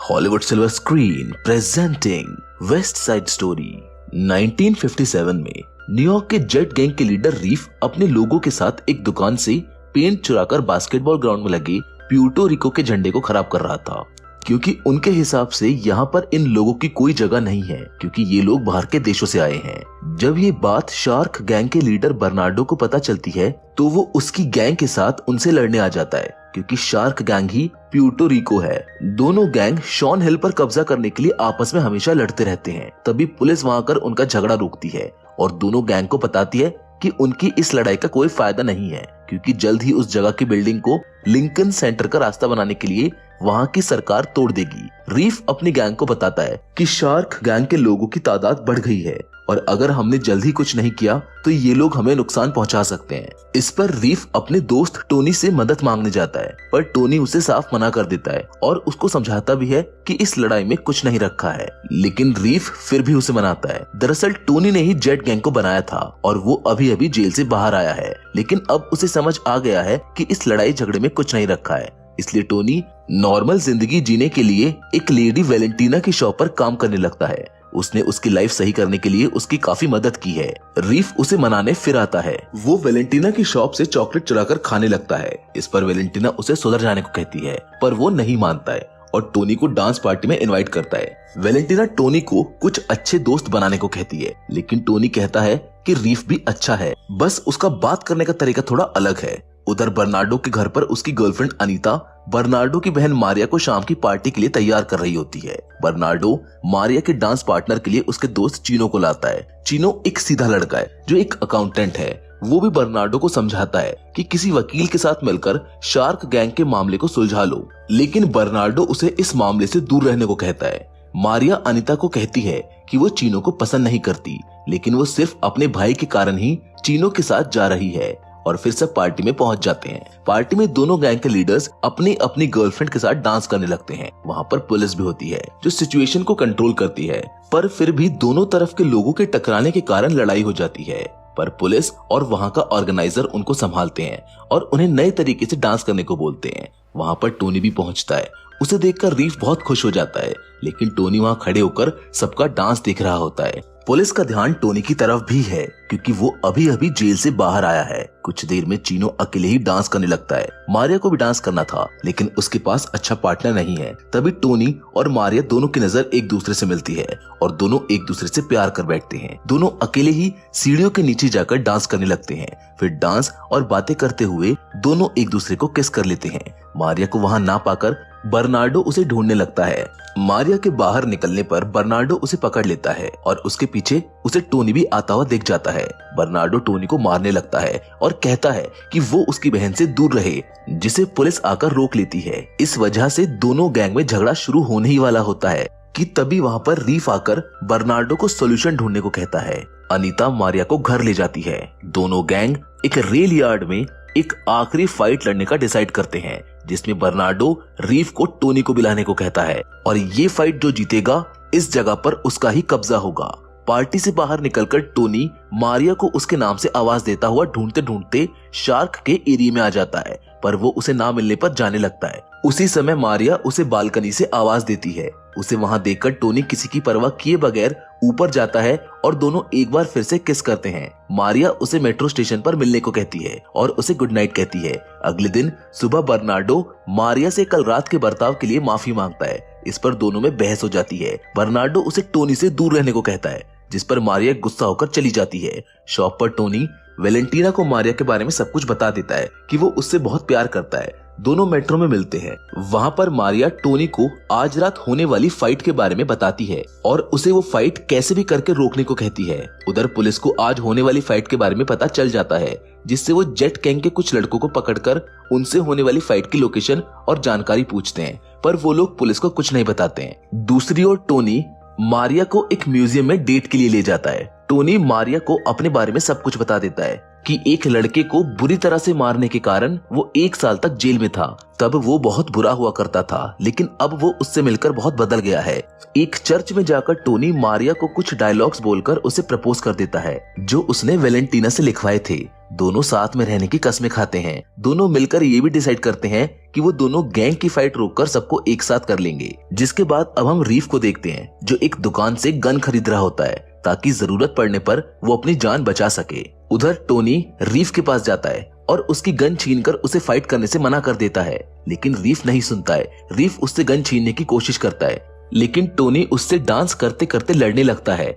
Hollywood silver screen presenting west side story. 1957 में New York के jet gang के leader reef अपने लोगों के साथ एक दुकान से पेंट चुराकर बास्केटबॉल ग्राउंड में लगे प्यूर्टो रिको के झंडे को खराब कर रहा था, क्योंकि उनके हिसाब से यहाँ पर इन लोगों की कोई जगह नहीं है, क्योंकि ये लोग बाहर के देशों से आए हैं। जब ये बात शार्क गैंग के लीडर बर्नार्डो को पता चलती है तो वो उसकी गैंग के साथ उनसे लड़ने आ जाता है, क्योंकि शार्क गैंग ही प्यूर्टो रिको है। दोनों गैंग शॉन हिल पर कब्जा करने के लिए आपस में हमेशा लड़ते रहते हैं। तभी पुलिस वहां आकर उनका झगड़ा रोकती है और दोनों गैंग को बताती है कि उनकी इस लड़ाई का कोई फायदा नहीं है, क्योंकि जल्द ही उस जगह की बिल्डिंग को लिंकन सेंटर का रास्ता बनाने के लिए वहां की सरकार तोड़ देगी। रीफ अपनी गैंग को बताता है कि शार्क गैंग के लोगों की तादाद बढ़ गई है और अगर हमने जल्द ही कुछ नहीं किया तो ये लोग हमें नुकसान पहुंचा सकते हैं। इस पर रीफ अपने दोस्त टोनी से मदद मांगने जाता है, पर टोनी उसे साफ मना कर देता है और उसको समझाता भी है कि इस लड़ाई में कुछ नहीं रखा है, लेकिन रीफ फिर भी उसे मनाता है। दरअसल टोनी ने ही जेट गैंग को बनाया था और वो अभी अभी जेल से बाहर आया है, लेकिन अब उसे समझ आ गया है कि इस लड़ाई झगड़े में कुछ नहीं रखा है। इसलिए टोनी नॉर्मल जिंदगी जीने के लिए एक लेडी वेलेंटीना की शॉप पर काम करने लगता है। उसने उसकी लाइफ सही करने के लिए उसकी काफी मदद की है। रीफ उसे मनाने फिर आता है। वो वेलेंटीना की शॉप से चॉकलेट चुराकर खाने लगता है। इस पर वेलेंटीना उसे सुधर जाने को कहती है, पर वो नहीं मानता है और टोनी को डांस पार्टी में इनवाइट करता है। वेलेंटीना टोनी को कुछ अच्छे दोस्त बनाने को कहती है, लेकिन टोनी कहता है कि रीफ भी अच्छा है, बस उसका बात करने का तरीका थोड़ा अलग है। उधर बर्नार्डो के घर पर उसकी गर्लफ्रेंड अनीता बर्नार्डो की बहन मारिया को शाम की पार्टी के लिए तैयार कर रही होती है। बर्नार्डो मारिया के डांस पार्टनर के लिए उसके दोस्त चीनो को लाता है। चीनो एक सीधा लड़का है जो एक अकाउंटेंट है। वो भी बर्नार्डो को समझाता है कि किसी वकील के साथ मिलकर शार्क गैंग के मामले को सुलझा लो, लेकिन बर्नार्डो उसे इस मामले से दूर रहने को कहता है। मारिया अनीता को कहती है कि वो चीनो को पसंद नहीं करती, लेकिन वो सिर्फ अपने भाई के कारण ही चीनो के साथ जा रही है और फिर सब पार्टी में पहुंच जाते हैं। पार्टी में दोनों गैंग के लीडर्स अपनी अपनी गर्लफ्रेंड के साथ डांस करने लगते हैं। वहां पर पुलिस भी होती है जो सिचुएशन को कंट्रोल करती है, पर फिर भी दोनों तरफ के लोगों के टकराने के कारण लड़ाई हो जाती है। पर पुलिस और वहां का ऑर्गेनाइजर उनको संभालते हैं और उन्हें नए तरीके से डांस करने को बोलते हैं। वहां पर टोनी भी पहुंचता है। उसे देखकर रीफ बहुत खुश हो जाता है, लेकिन टोनी वहां खड़े होकर सबका डांस देख रहा होता है। पुलिस का ध्यान टोनी की तरफ भी है, क्योंकि वो अभी अभी जेल से बाहर आया है। कुछ देर में चीनो अकेले ही डांस करने लगता है। मारिया को भी डांस करना था, लेकिन उसके पास अच्छा पार्टनर नहीं है। तभी टोनी और मारिया दोनों की नजर एक दूसरे से मिलती है और दोनों एक दूसरे से प्यार कर बैठते हैं। दोनों अकेले ही सीढ़ियों के नीचे जाकर डांस करने लगते हैं। फिर डांस और बातें करते हुए दोनों एक दूसरे को किस कर लेते हैं। मारिया को वहां ना पाकर बर्नार्डो उसे ढूंढने लगता है। मारिया के बाहर निकलने पर बर्नार्डो उसे पकड़ लेता है और उसके पीछे उसे टोनी भी आता हुआ दिख जाता है। बर्नार्डो टोनी को मारने लगता है और कहता है कि वो उसकी बहन से दूर रहे, जिसे पुलिस आकर रोक लेती है। इस वजह से दोनों गैंग में झगड़ा शुरू होने ही वाला होता है कि तभी वहां पर रीफ आकर बर्नार्डो को सोल्यूशन ढूंढने को कहता है। अनीता मारिया को घर ले जाती है। दोनों गैंग एक रेल यार्ड में एक आखिरी फाइट लड़ने का डिसाइड करते हैं, जिसमें बर्नार्डो रीफ को टोनी को बुलाने को कहता है और ये फाइट जो जीतेगा इस जगह पर उसका ही कब्जा होगा। पार्टी से बाहर निकलकर टोनी मारिया को उसके नाम से आवाज देता हुआ ढूंढते ढूंढते शार्क के एरिया में आ जाता है, पर वो उसे ना मिलने पर जाने लगता है। उसी समय मारिया उसे बालकनी से आवाज देती है। उसे वहां देखकर टोनी किसी की परवाह किए बगैर ऊपर जाता है और दोनों एक बार फिर से किस करते हैं। मारिया उसे मेट्रो स्टेशन पर मिलने को कहती है और उसे गुड नाइट कहती है। अगले दिन सुबह बर्नार्डो मारिया से कल रात के बर्ताव के लिए माफी मांगता है। इस पर दोनों में बहस हो जाती है। बर्नार्डो उसे टोनी से दूर रहने को कहता है, जिस पर मारिया गुस्सा होकर चली जाती है। शॉप पर टोनी वेलेंटीना को मारिया के बारे में सब कुछ बता देता है कि वो उससे बहुत प्यार करता है। दोनों मेट्रो में मिलते हैं। वहां पर मारिया टोनी को आज रात होने वाली फाइट के बारे में बताती है और उसे वो फाइट कैसे भी करके रोकने को कहती है। उधर पुलिस को आज होने वाली फाइट के बारे में पता चल जाता है, जिससे वो जेट गैंग के कुछ लड़कों को पकड़कर उनसे होने वाली फाइट की लोकेशन और जानकारी पूछते हैं, पर वो लोग पुलिस को कुछ नहीं बताते हैं। दूसरी ओर टोनी मारिया को एक म्यूजियम में डेट के लिए ले जाता है। टोनी मारिया को अपने बारे में सब कुछ बता देता है कि एक लड़के को बुरी तरह से मारने के कारण वो 1 साल तक जेल में था। तब वो बहुत बुरा हुआ करता था, लेकिन अब वो उससे मिलकर बहुत बदल गया है। एक चर्च में जाकर टोनी मारिया को कुछ डायलॉग्स बोलकर उसे प्रपोज कर देता है, जो उसने वेलेंटीना से लिखवाए थे। दोनों साथ में रहने की कस्में खाते हैं। दोनों मिलकर ये भी डिसाइड करते हैं कि वो दोनों गैंग की फाइट रोककर सबको एक साथ कर लेंगे। जिसके बाद अब हम रीफ को देखते हैं, जो एक दुकान से गन खरीद रहा होता है ताकि जरूरत पड़ने पर वो अपनी जान बचा सके। उधर टोनी रीफ के पास जाता है और उसकी गन छीनकर उसे फाइट करने से मना कर देता है, लेकिन रीफ नहीं सुनता है। रीफ उससे गन छीनने की कोशिश करता है, लेकिन टोनी उससे डांस करते करते लड़ने लगता है।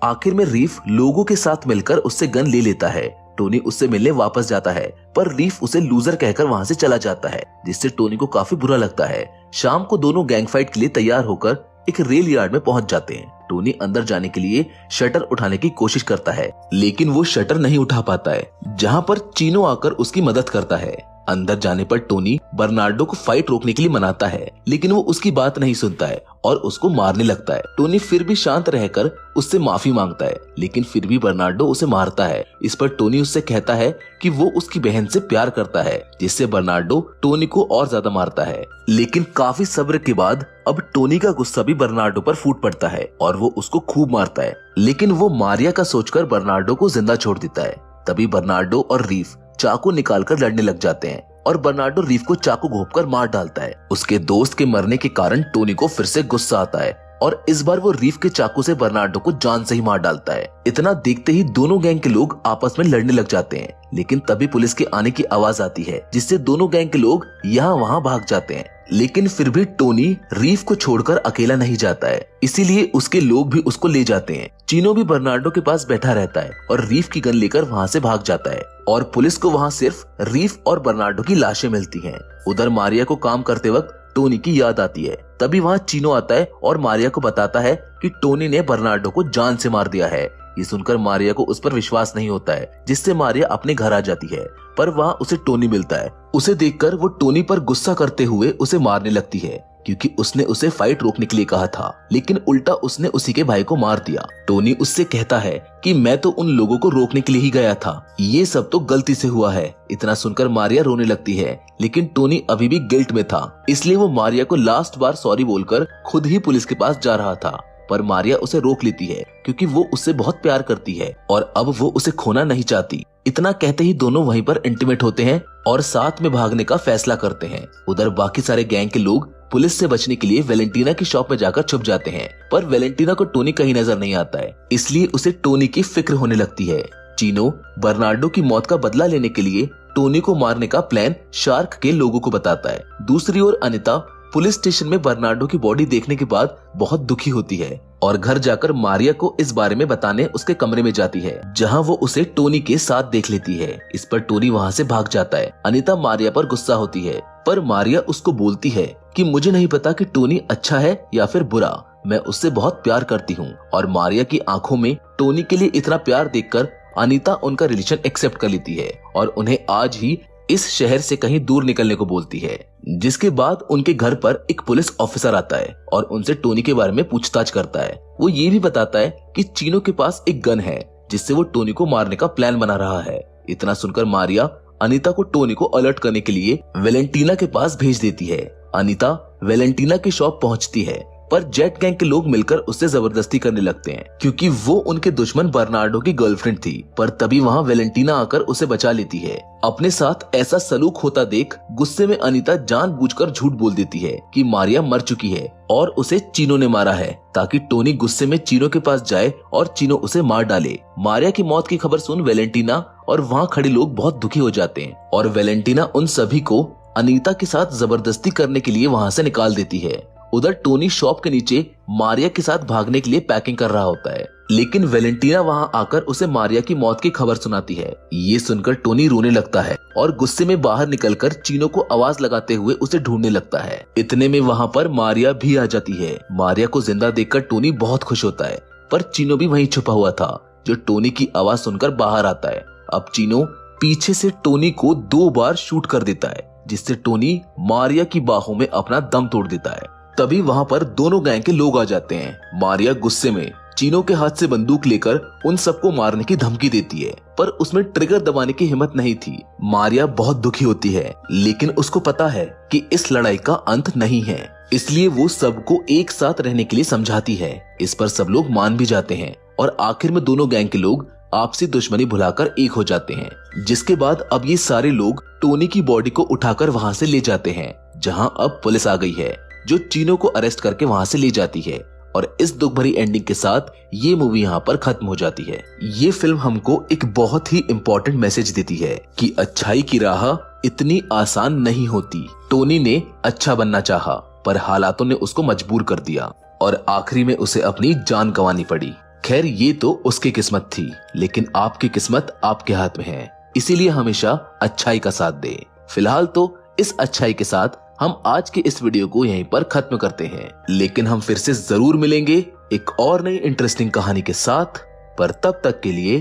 आखिर में रीफ लोगों के साथ मिलकर उससे गन ले लेता है। टोनी उससे मिलने वापस जाता है, पर रीफ उसे लूजर कहकर वहां से चला जाता है, जिससे टोनी को काफी बुरा लगता है। शाम को दोनों गैंग फाइट के लिए तैयार होकर एक रेल यार्ड में पहुंच जाते हैं। टोनी अंदर जाने के लिए शटर उठाने की कोशिश करता है, लेकिन वो शटर नहीं उठा पाता है, जहां पर चीनो आकर उसकी मदद करता है। अंदर जाने पर टोनी बर्नार्डो को फाइट रोकने के लिए मनाता है, लेकिन वो उसकी बात नहीं सुनता है और उसको मारने लगता है। टोनी फिर भी शांत रहकर उससे माफी मांगता है, लेकिन फिर भी बर्नार्डो उसे मारता है। इस पर टोनी उससे कहता है कि वो उसकी बहन से प्यार करता है, जिससे बर्नार्डो टोनी को और ज्यादा मारता है। लेकिन काफी सब्र के बाद अब टोनी का गुस्सा भी बर्नार्डो पर फूट पड़ता है और वो उसको खूब मारता है, लेकिन वो मारिया का सोचकर बर्नार्डो को जिंदा छोड़ देता है। तभी बर्नार्डो और रीफ चाकू निकालकर लड़ने लग जाते हैं और बर्नार्डो रीफ को चाकू घोंपकर मार डालता है। उसके दोस्त के मरने के कारण टोनी को फिर से गुस्सा आता है और इस बार वो रीफ के चाकू से बर्नार्डो को जान से ही मार डालता है। इतना देखते ही दोनों गैंग के लोग आपस में लड़ने लग जाते हैं, लेकिन तभी पुलिस के आने की आवाज आती है, जिससे दोनों गैंग के लोग यहाँ वहाँ भाग जाते हैं। लेकिन फिर भी टोनी रीफ को छोड़कर अकेला नहीं जाता है, इसीलिए उसके लोग भी उसको ले जाते हैं। चीनो भी बर्नार्डो के पास बैठा रहता है और रीफ की गन लेकर वहाँ से भाग जाता है और पुलिस को वहाँ सिर्फ रीफ और बर्नार्डो की लाशें मिलती हैं। उधर मारिया को काम करते वक्त टोनी की याद आती है। तभी वहाँ चीनो आता है और मारिया को बताता है कि टोनी ने बर्नार्डो को जान से मार दिया है। ये सुनकर मारिया को उस पर विश्वास नहीं होता है, जिससे मारिया अपने घर आ जाती है, पर वहाँ उसे टोनी मिलता है। उसे देखकर वो टोनी पर गुस्सा करते हुए उसे मारने लगती है, क्योंकि उसने उसे फाइट रोकने के लिए कहा था, लेकिन उल्टा उसने उसी के भाई को मार दिया। टोनी उससे कहता है कि मैं तो उन लोगों को रोकने के लिए ही गया था, ये सब तो गलती से हुआ है। इतना सुनकर मारिया रोने लगती है, लेकिन टोनी अभी भी गिल्ट में था, इसलिए वो मारिया को लास्ट बार सॉरी बोलकर खुद ही पुलिस के पास जा रहा था, पर मारिया उसे रोक लेती है, क्योंकि वो उससे बहुत प्यार करती है और अब वो उसे खोना नहीं चाहती। इतना कहते ही दोनों वहीं पर इंटीमेट होते हैं और साथ में भागने का फैसला करते हैं। उधर बाकी सारे गैंग के लोग पुलिस से बचने के लिए वेलेंटीना की शॉप में जाकर छुप जाते हैं, पर वेलेंटीना को टोनी कहीं नजर नहीं आता है, इसलिए उसे टोनी की फिक्र होने लगती है। चीनो बर्नार्डो की मौत का बदला लेने के लिए टोनी को मारने का प्लान शार्क के लोगों को बताता है। दूसरी ओर अनिता पुलिस स्टेशन में बर्नार्डो की बॉडी देखने के बाद बहुत दुखी होती है और घर जाकर मारिया को इस बारे में बताने उसके कमरे में जाती है, जहां वो उसे टोनी के साथ देख लेती है। इस पर टोनी वहां से भाग जाता है। अनिता मारिया पर गुस्सा होती है, पर मारिया उसको बोलती है कि मुझे नहीं पता कि टोनी अच्छा है या फिर बुरा, मैं उससे बहुत प्यार करती हूँ। और मारिया की आंखों में टोनी के लिए इतना प्यार देखकर अनिता उनका रिलेशन एक्सेप्ट कर लेती है और उन्हें आज ही इस शहर से कहीं दूर निकलने को बोलती है। जिसके बाद उनके घर पर एक पुलिस ऑफिसर आता है और उनसे टोनी के बारे में पूछताछ करता है। वो ये भी बताता है कि चीनो के पास एक गन है, जिससे वो टोनी को मारने का प्लान बना रहा है। इतना सुनकर मारिया अनिता को टोनी को अलर्ट करने के लिए वेलेंटीना के पास भेज देती है। अनिता वेलेंटीना की शॉप पहुंचती है, पर जेट गैंग के लोग मिलकर उससे जबरदस्ती करने लगते हैं, क्योंकि वो उनके दुश्मन बर्नार्डो की गर्लफ्रेंड थी। पर तभी वहाँ वेलेंटीना आकर उसे बचा लेती है। अपने साथ ऐसा सलूक होता देख गुस्से में अनिता जानबूझकर झूठ बोल देती है कि मारिया मर चुकी है और उसे चीनो ने मारा है, ताकि टोनी गुस्से में चीनो के पास जाए और चीनो उसे मार डाले। मारिया की मौत की खबर सुन वेलेंटीना और वहाँ खड़े लोग बहुत दुखी हो जाते हैं और वेलेंटीना उन सभी को अनिता के साथ जबरदस्ती करने के लिए वहाँ से निकाल देती है। उधर टोनी शॉप के नीचे मारिया के साथ भागने के लिए पैकिंग कर रहा होता है, लेकिन वेलेंटीना वहां आकर उसे मारिया की मौत की खबर सुनाती है। ये सुनकर टोनी रोने लगता है और गुस्से में बाहर निकलकर चीनो को आवाज लगाते हुए उसे ढूंढने लगता है। इतने में वहां पर मारिया भी आ जाती है। मारिया को जिंदा देखकर टोनी बहुत खुश होता है, पर चीनो भी वहीं छुपा हुआ था, जो टोनी की आवाज सुनकर बाहर आता है। अब चीनो पीछे से टोनी को 2 बार शूट कर देता है, जिससे टोनी मारिया की बाहों में अपना दम तोड़ देता है। तभी वहां पर दोनों गैंग के लोग आ जाते हैं। मारिया गुस्से में चीनो के हाथ से बंदूक लेकर उन सबको मारने की धमकी देती है, पर उसमें ट्रिगर दबाने की हिम्मत नहीं थी। मारिया बहुत दुखी होती है, लेकिन उसको पता है कि इस लड़ाई का अंत नहीं है, इसलिए वो सबको एक साथ रहने के लिए समझाती है। इस पर सब लोग मान भी जाते हैं और आखिर में दोनों गैंग के लोग आपसी दुश्मनी भुलाकर एक हो जाते हैं। जिसके बाद अब ये सारे लोग टोनी की बॉडी को उठाकर वहाँ से ले जाते हैं, जहाँ अब पुलिस आ गई है, जो चीनो को अरेस्ट करके वहाँ से ले जाती है। और इस दुख भरी एंडिंग के साथ ये मूवी यहाँ पर खत्म हो जाती है। ये फिल्म हमको एक बहुत ही इम्पोर्टेंट मैसेज देती है कि अच्छाई की राह इतनी आसान नहीं होती। टोनी ने अच्छा बनना चाहा, पर हालातों ने उसको मजबूर कर दिया और आखिरी में उसे अपनी जान गंवानी पड़ी। खैर ये तो उसकी किस्मत थी, लेकिन आपकी किस्मत आपके हाथ में है, इसीलिए हमेशा अच्छाई का साथ दे। फिलहाल तो इस अच्छाई के साथ हम आज के इस वीडियो को यहीं पर खत्म करते हैं, लेकिन हम फिर से जरूर मिलेंगे एक और नई इंटरेस्टिंग कहानी के साथ। पर तब तक के लिए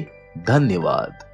धन्यवाद।